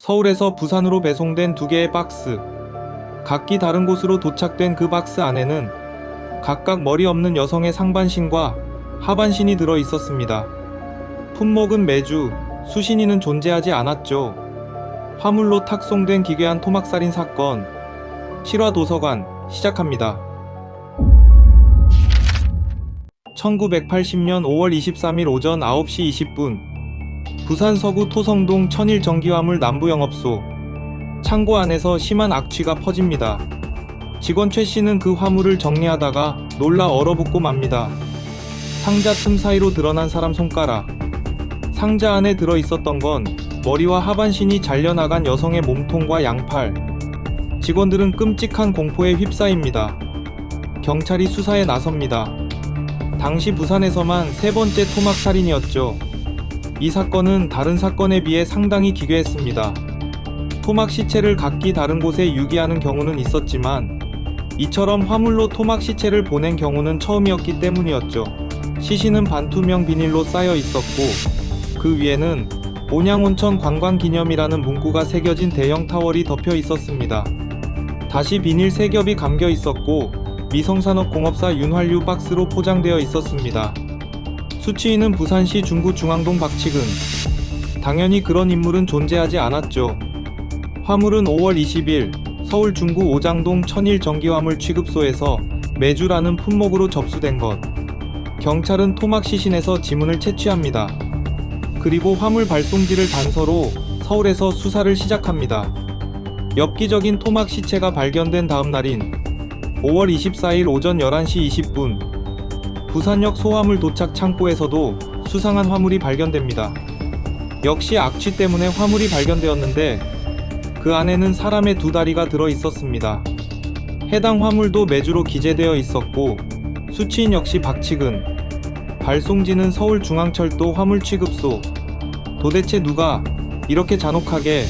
서울에서 부산으로 배송된 2개의 박스. 각기 다른 곳으로 도착된 그 박스 안에는 각각 머리 없는 여성의 상반신과 하반신이 들어 있었습니다. 품목은 메주, 수신인은 존재하지 않았죠. 화물로 탁송된 기괴한 토막살인 사건. 실화도서관 시작합니다. 1980년 5월 23일 오전 9시 20분 부산 서구 토성동 천일 전기화물 남부영업소 창고 안에서 심한 악취가 퍼집니다. 직원 최 씨는 그 화물을 정리하다가 놀라 얼어붙고 맙니다. 상자 틈 사이로 드러난 사람 손가락. 상자 안에 들어 있었던 건 머리와 하반신이 잘려나간 여성의 몸통과 양팔. 직원들은 끔찍한 공포에 휩싸입니다. 경찰이 수사에 나섭니다. 당시 부산에서만 3번째 토막살인이었죠. 이 사건은 다른 사건에 비해 상당히 기괴했습니다. 토막 시체를 각기 다른 곳에 유기하는 경우는 있었지만 이처럼 화물로 토막 시체를 보낸 경우는 처음이었기 때문이었죠. 시신은 반투명 비닐로 쌓여 있었고 그 위에는 온양온천 관광기념이라는 문구가 새겨진 대형 타월이 덮여 있었습니다. 다시 비닐 3겹이 감겨 있었고 미성산업공업사 윤활유 박스로 포장되어 있었습니다. 수취인은 부산시 중구 중앙동 박치근. 당연히 그런 인물은 존재하지 않았죠. 화물은 5월 20일 서울 중구 오장동 천일 전기화물 취급소에서 메주라는 품목으로 접수된 것. 경찰은 토막 시신에서 지문을 채취합니다. 그리고 화물 발송지를 단서로 서울에서 수사를 시작합니다. 엽기적인 토막 시체가 발견된 다음 날인 5월 24일 오전 11시 20분 부산역 소화물 도착 창고에서도 수상한 화물이 발견됩니다. 역시 악취 때문에 화물이 발견되었는데 그 안에는 사람의 2다리가 들어 있었습니다. 해당 화물도 메주로 기재되어 있었고 수취인 역시 박치근. 발송지는 서울중앙철도 화물취급소. 도대체 누가 이렇게 잔혹하게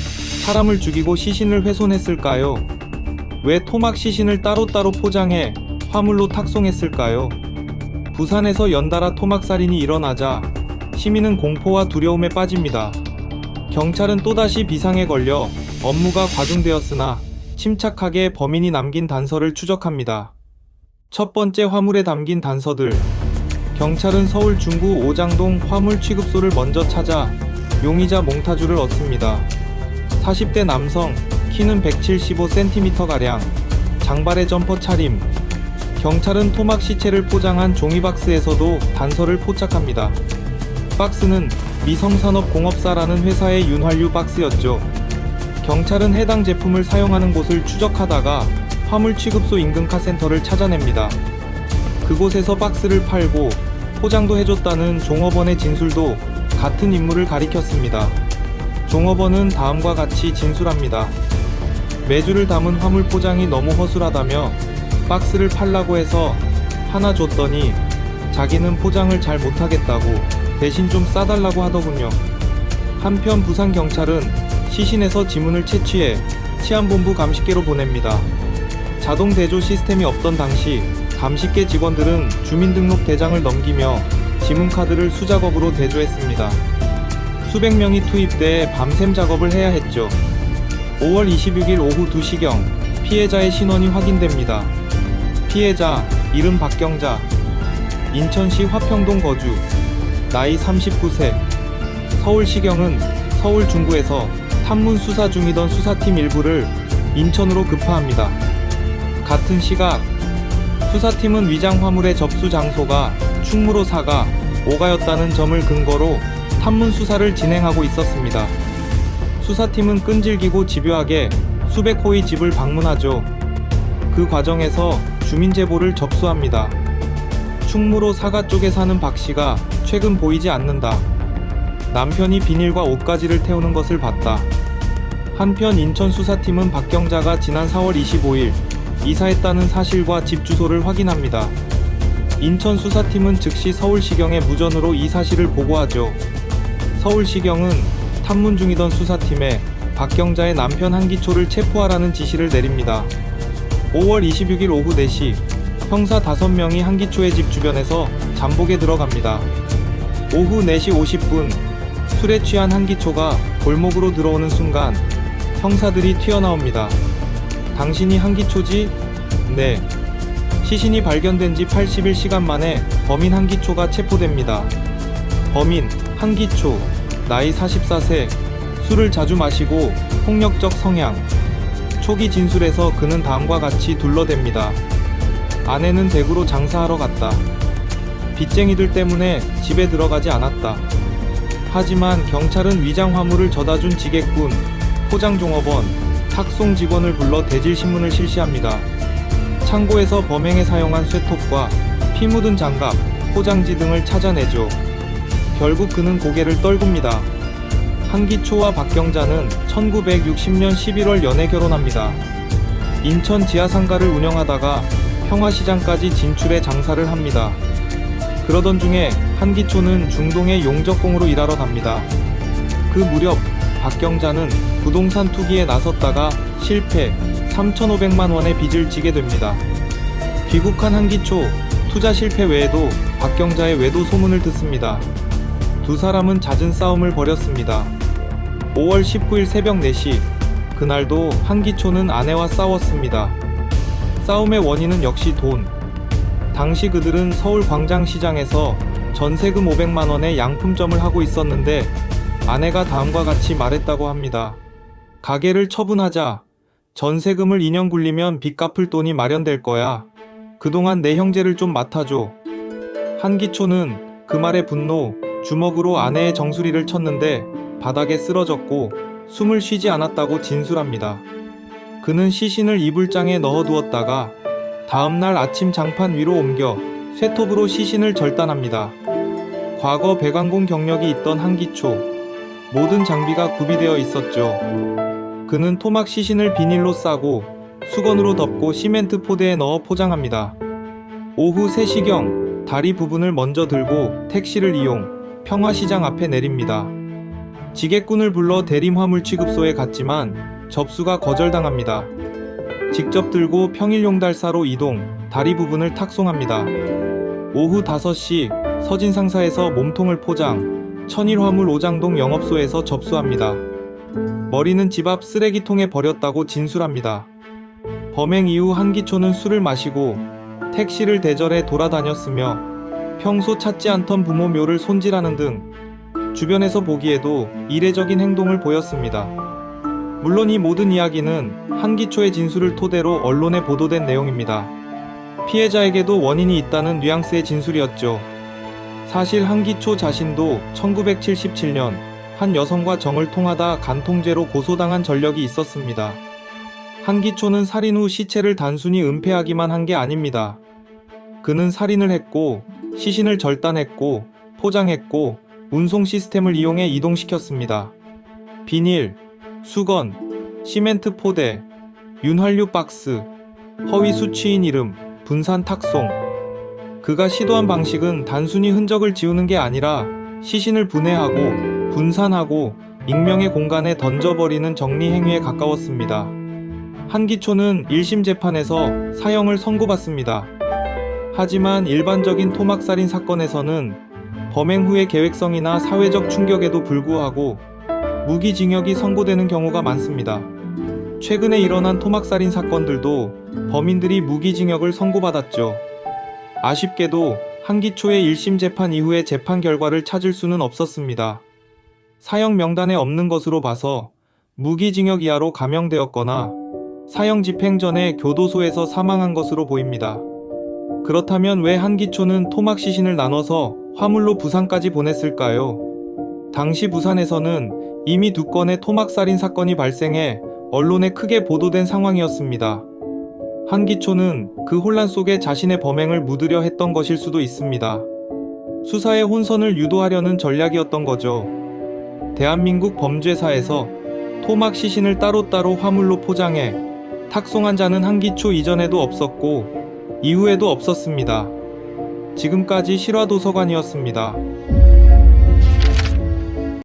사람을 죽이고 시신을 훼손했을까요? 왜 토막 시신을 따로따로 포장해 화물로 탁송했을까요? 부산에서 연달아 토막살인이 일어나자 시민은 공포와 두려움에 빠집니다. 경찰은 또다시 비상에 걸려 업무가 과중되었으나 침착하게 범인이 남긴 단서를 추적합니다. 첫 번째 화물에 담긴 단서들. 경찰은 서울 중구 오장동 화물 취급소를 먼저 찾아 용의자 몽타주를 얻습니다. 40대 남성, 키는 175cm가량, 장발의 점퍼 차림. 경찰은 토막 시체를 포장한 종이박스에서도 단서를 포착합니다. 박스는 미성산업공업사라는 회사의 윤활유 박스였죠. 경찰은 해당 제품을 사용하는 곳을 추적하다가 화물 취급소 인근 카센터를 찾아냅니다. 그곳에서 박스를 팔고 포장도 해줬다는 종업원의 진술도 같은 인물을 가리켰습니다. 종업원은 다음과 같이 진술합니다. 메주를 담은 화물 포장이 너무 허술하다며 박스를 팔라고 해서 하나 줬더니 자기는 포장을 잘 못하겠다고 대신 좀 싸달라고 하더군요. 한편 부산경찰은 시신에서 지문을 채취해 치안본부 감식계로 보냅니다. 자동 대조 시스템이 없던 당시 감식계 직원들은 주민등록대장을 넘기며 지문카드를 수작업으로 대조했습니다. 수백 명이 투입돼 밤샘 작업을 해야 했죠. 5월 26일 오후 2시경 피해자의 신원이 확인됩니다. 피해자 이름 박경자, 인천시 화평동 거주, 나이 39세. 서울시경은 서울 중구에서 탐문 수사 중이던 수사팀 일부를 인천으로 급파합니다. 같은 시각 수사팀은 위장 화물의 접수 장소가 충무로 사가, 오가였다는 점을 근거로 탐문 수사를 진행하고 있었습니다. 수사팀은 끈질기고 집요하게 수백 호의 집을 방문하죠. 그 과정에서 주민 제보를 접수합니다. 충무로 사가 쪽에 사는 박 씨가 최근 보이지 않는다. 남편이 비닐과 옷가지를 태우는 것을 봤다. 한편 인천 수사팀은 박경자가 지난 4월 25일 이사했다는 사실과 집 주소를 확인합니다. 인천 수사팀은 즉시 서울시경에 무전으로 이 사실을 보고하죠. 서울시경은 탐문 중이던 수사팀에 박경자의 남편 한기초를 체포하라는 지시를 내립니다. 5월 26일 오후 4시 형사 5명이 한기초의 집 주변에서 잠복에 들어갑니다. 오후 4시 50분 술에 취한 한기초가 골목으로 들어오는 순간 형사들이 튀어나옵니다. 당신이 한기초지? 네. 시신이 발견된 지 80일 만에 범인 한기초가 체포됩니다. 범인 한기초, 나이 44세, 술을 자주 마시고 폭력적 성향. 초기 진술에서 그는 다음과 같이 둘러댑니다. 아내는 대구로 장사하러 갔다. 빚쟁이들 때문에 집에 들어가지 않았다. 하지만 경찰은 위장 화물을 져다준 지게꾼, 포장종업원, 탁송 직원을 불러 대질신문을 실시합니다. 창고에서 범행에 사용한 쇠톱과 피 묻은 장갑, 포장지 등을 찾아내죠. 결국 그는 고개를 떨굽니다. 한기초와 박경자는 1960년 11월 연애 결혼합니다. 인천 지하상가를 운영하다가 평화시장까지 진출해 장사를 합니다. 그러던 중에 한기초는 중동의 용적공으로 일하러 갑니다. 그 무렵 박경자는 부동산 투기에 나섰다가 실패, 3,500만 원의 빚을 지게 됩니다. 귀국한 한기초, 투자 실패 외에도 박경자의 외도 소문을 듣습니다. 두 사람은 잦은 싸움을 벌였습니다. 5월 19일 새벽 4시, 그날도 한기초는 아내와 싸웠습니다. 싸움의 원인은 역시 돈. 당시 그들은 서울 광장시장에서 전세금 500만 원의 양품점을 하고 있었는데 아내가 다음과 같이 말했다고 합니다. 가게를 처분하자. 전세금을 2년 굴리면 빚 갚을 돈이 마련될 거야. 그동안 내 형제를 좀 맡아줘. 한기초는 그 말에 분노, 주먹으로 아내의 정수리를 쳤는데 바닥에 쓰러졌고 숨을 쉬지 않았다고 진술합니다. 그는 시신을 이불장에 넣어두었다가 다음날 아침 장판 위로 옮겨 쇠톱으로 시신을 절단합니다. 과거 배관공 경력이 있던 한기초, 모든 장비가 구비되어 있었죠. 그는 토막 시신을 비닐로 싸고 수건으로 덮고 시멘트 포대에 넣어 포장합니다. 오후 3시경 다리 부분을 먼저 들고 택시를 이용 평화시장 앞에 내립니다. 지게꾼을 불러 대림화물 취급소에 갔지만 접수가 거절당합니다. 직접 들고 평일용달사로 이동, 다리 부분을 탁송합니다. 오후 5시 서진상사에서 몸통을 포장, 천일화물 오장동 영업소에서 접수합니다. 머리는 집 앞 쓰레기통에 버렸다고 진술합니다. 범행 이후 한기초는 술을 마시고 택시를 대절해 돌아다녔으며 평소 찾지 않던 부모 묘를 손질하는 등 주변에서 보기에도 이례적인 행동을 보였습니다. 물론 이 모든 이야기는 한기초의 진술을 토대로 언론에 보도된 내용입니다. 피해자에게도 원인이 있다는 뉘앙스의 진술이었죠. 사실 한기초 자신도 1977년 한 여성과 정을 통하다 간통죄로 고소당한 전력이 있었습니다. 한기초는 살인 후 시체를 단순히 은폐하기만 한 게 아닙니다. 그는 살인을 했고 시신을 절단했고 포장했고 운송 시스템을 이용해 이동시켰습니다. 비닐, 수건, 시멘트 포대, 윤활유 박스, 허위 수취인 이름, 분산 탁송. 그가 시도한 방식은 단순히 흔적을 지우는 게 아니라 시신을 분해하고 분산하고 익명의 공간에 던져버리는 정리 행위에 가까웠습니다. 한기초는 1심 재판에서 사형을 선고받습니다. 하지만 일반적인 토막살인 사건에서는 범행 후의 계획성이나 사회적 충격에도 불구하고 무기징역이 선고되는 경우가 많습니다. 최근에 일어난 토막살인 사건들도 범인들이 무기징역을 선고받았죠. 아쉽게도 한기초의 1심 재판 이후의 재판 결과를 찾을 수는 없었습니다. 사형 명단에 없는 것으로 봐서 무기징역 이하로 감형되었거나 사형 집행 전에 교도소에서 사망한 것으로 보입니다. 그렇다면 왜 한기초는 토막 시신을 나눠서 화물로 부산까지 보냈을까요? 당시 부산에서는 이미 2건의 토막살인 사건이 발생해 언론에 크게 보도된 상황이었습니다. 한기초는 그 혼란 속에 자신의 범행을 묻으려 했던 것일 수도 있습니다. 수사의 혼선을 유도하려는 전략이었던 거죠. 대한민국 범죄사에서 토막 시신을 따로따로 화물로 포장해 탁송한 자는 한기초 이전에도 없었고 이후에도 없었습니다. 지금까지 실화도서관이었습니다.